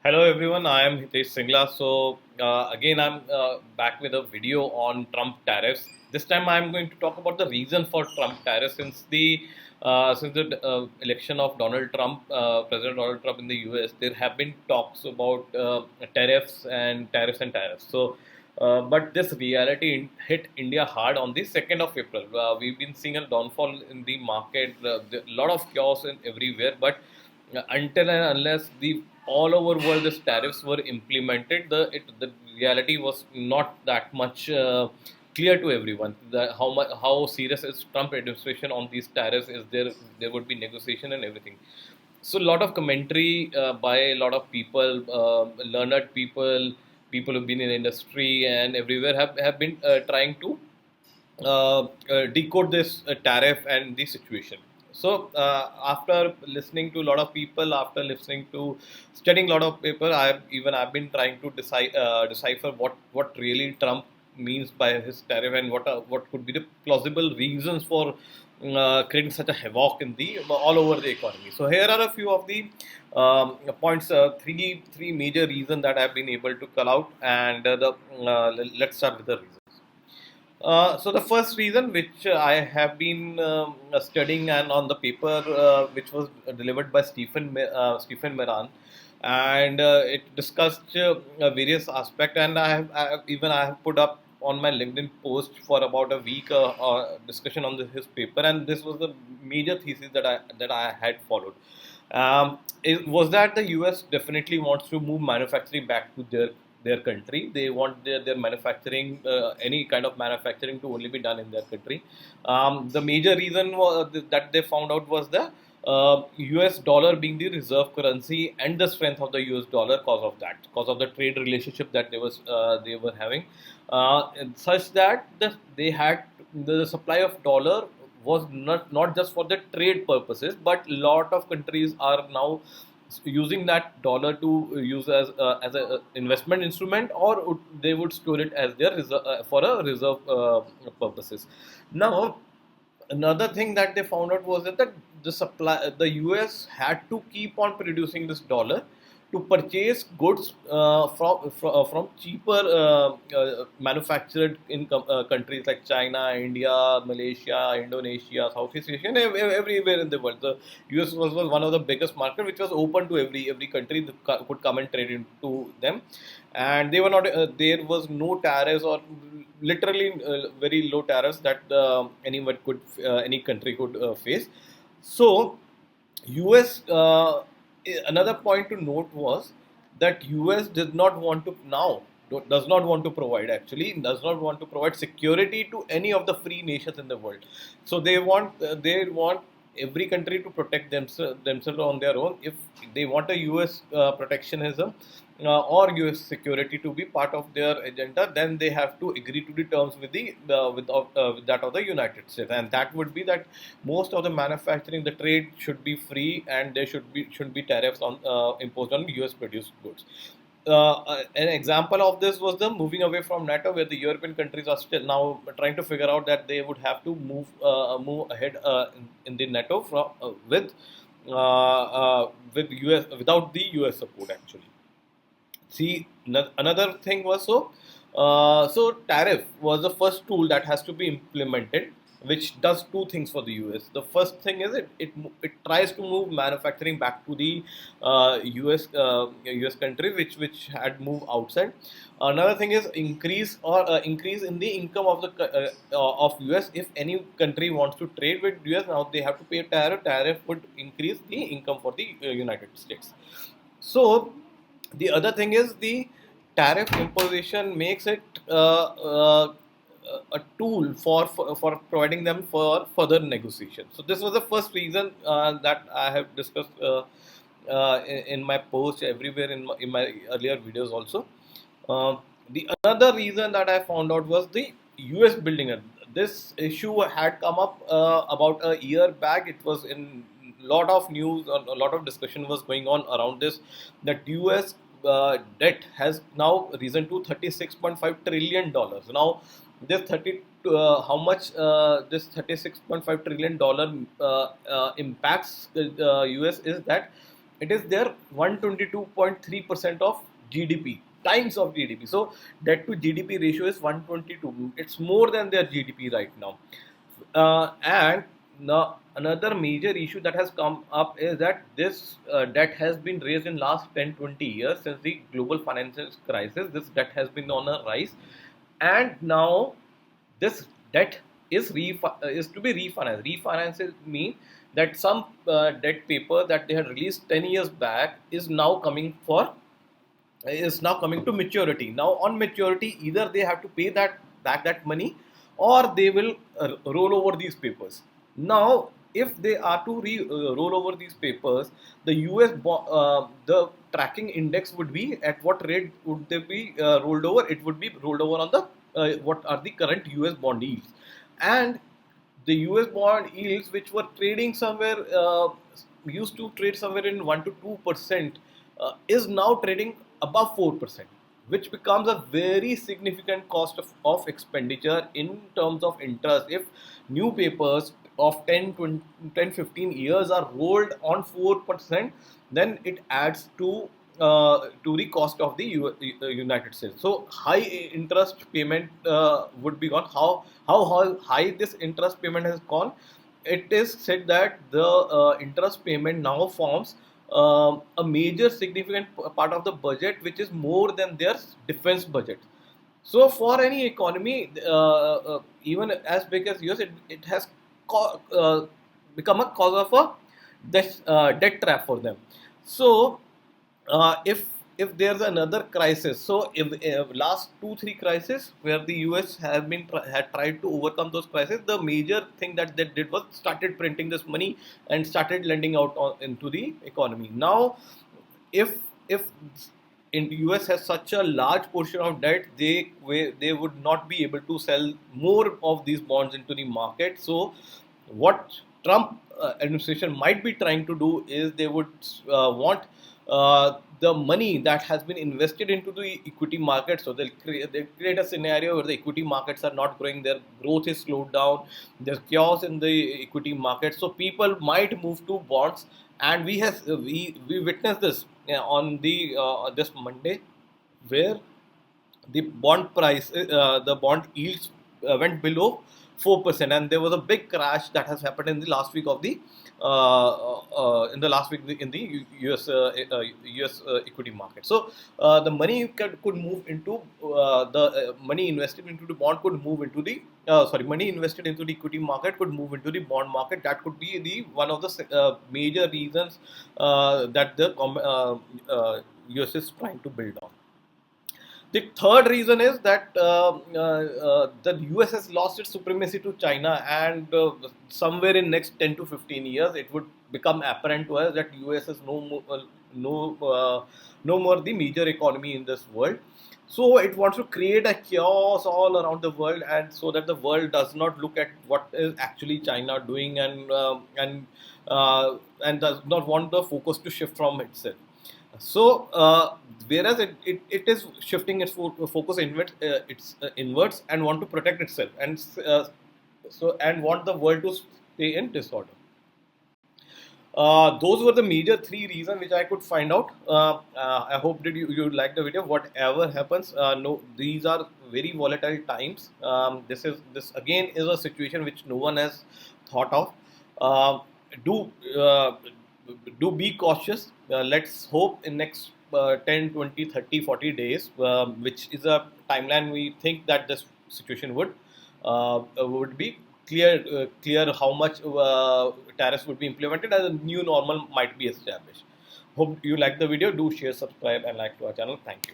Hello everyone, I am Hitesh Singla. Again, I'm back with a video on Trump tariffs. This time, I'm going to talk about the reason for Trump tariffs since the election of Donald Trump, President Donald Trump in the U.S. There have been talks about tariffs and tariffs and tariffs. But this reality hit India hard on the 2nd of April. We've been seeing a downfall in the market, a lot of chaos in everywhere, but until and unless the all over world these tariffs were implemented, the reality was not that much clear to everyone. How serious is Trump administration on these tariffs? Is there would be negotiation and everything. So a lot of commentary by a lot of people, learned people, people who've been in industry and everywhere have been trying to decode this tariff and the situation. After listening to a lot of people, after listening to studying a lot of paper, I've been trying to decipher what really Trump means by his tariff and what could be the plausible reasons for creating such a havoc in the all over the economy. So here are a few of the points, three major reasons that I've been able to call out, and let's start with the reasons. So the first reason which I have been studying and on the paper which was delivered by Stephen Meran, and it discussed various aspects, and I have put up on my LinkedIn post for about a week discussion on his paper, and this was the major thesis that I had followed. It was that the US definitely wants to move manufacturing back to their country. They want their manufacturing, any kind of manufacturing, to only be done in their country. The major reason that they found out was the US dollar being the reserve currency and the strength of the US dollar cause of the trade relationship that they were having, and such that they had the supply of dollar was not just for the trade purposes, but lot of countries are now using that dollar to use as a investment instrument, or they would store it as their reserve, for a reserve purposes. Now, another thing that they found out was that the US had to keep on producing this dollar to purchase goods from cheaper manufactured in countries like China, India, Malaysia, Indonesia, Southeast Asia, and everywhere in the world. The US was one of the biggest market, which was open to every country that could come and trade into them, and they were not. There was no tariffs, or literally very low tariffs that any country could face. So US, another point to note was that US did not want to now does not want to provide, actually does not want to provide security to any of the free nations in the world. So they want every country to protect themselves on their own. If they want a US protectionism or US security to be part of their agenda, then they have to agree to the terms with with that of the United States, and that would be that most of the manufacturing, the trade should be free, and there shouldn't be tariffs on imposed on US produced goods. An example of this was the moving away from NATO, where the European countries are still now trying to figure out that they would have to move ahead in the NATO with US without the US support, actually. See, another thing was so tariff was the first tool that has to be implemented, which does two things for the US. The first thing is it tries to move manufacturing back to the US country, which had moved outside. Another thing is increase in the income of the of US. If any country wants to trade with US, now they have to pay a tariff. Tariff would increase the income for the United States. So the other thing is the tariff imposition makes it a tool for providing them for further negotiation. So this was the first reason that I have discussed in my post everywhere in my earlier videos also. The another reason that I found out was the US building it. This issue had come up about a year back. It was in lot of news, a lot of discussion was going on around this, that US debt has now risen to $36.5 trillion. Now, this 30 how much this $36.5 trillion impacts the US is that it is there 122.3% of GDP, times of GDP. So debt to GDP ratio is 122. It's more than their GDP right now. And now another major issue that has come up is that this debt has been raised in last 10-20 years since the global financial crisis. This debt has been on a rise, and now this debt is to be refinanced. Refinances mean that some debt paper that they had released 10 years back is now coming to maturity. Now on maturity, either they have to pay that back that money, or they will roll over these papers. Now, if they are to roll over these papers, the the tracking index would be at what rate would they be rolled over? It would be rolled over on the what are the current US bond yields, and the US bond yields, which were trading somewhere, used to trade somewhere in 1 to 2%, is now trading above 4%, which becomes a very significant cost of expenditure in terms of interest. If new papers of 10 15 years are rolled on 4%, then it adds to the cost of the United States. So high interest payment would be gone. How high this interest payment has gone? It is said that the interest payment now forms a major significant part of the budget, which is more than their defense budget. So for any economy, even as big as US, it has become a cause of a debt trap for them. So if there's another crisis, so if last 2 3 crises where the US had tried to overcome those crises, the major thing that they did was started printing this money and started lending out into the economy. Now, if in US has such a large portion of debt, they would not be able to sell more of these bonds into the market. So what Trump administration might be trying to do is they would want the money that has been invested into the equity market. So they'll create a scenario where the equity markets are not growing, their growth is slowed down, there's chaos in the equity market. So people might move to bonds, and we witnessed this on the this Monday, where the the bond yields went below 4%, and there was a big crash that has happened in the last week of the in the last week in the US equity market. So the money could move into the money invested into the bond could move into the money invested into the equity market could move into the bond market. That could be the one of the major reasons that the US is trying to build on. The third reason is that the US has lost its supremacy to China, and somewhere in next 10 to 15 years, it would become apparent to us that US is no more the major economy in this world. So it wants to create a chaos all around the world, and so that the world does not look at what is actually China doing, and does not want the focus to shift from itself. So, whereas it is shifting its focus inwards and want to protect itself, and want the world to stay in disorder. Those were the major three reasons which I could find out. I hope that you like the video. Whatever happens, no, these are very volatile times. This again is a situation which no one has thought of. Do do be cautious. Let's hope in next 10, 20, 30, 40 days, which is a timeline we think that this situation would be clear how much tariffs would be implemented, and a new normal might be established. Hope you like the video. Do share, subscribe, and like to our channel. Thank you.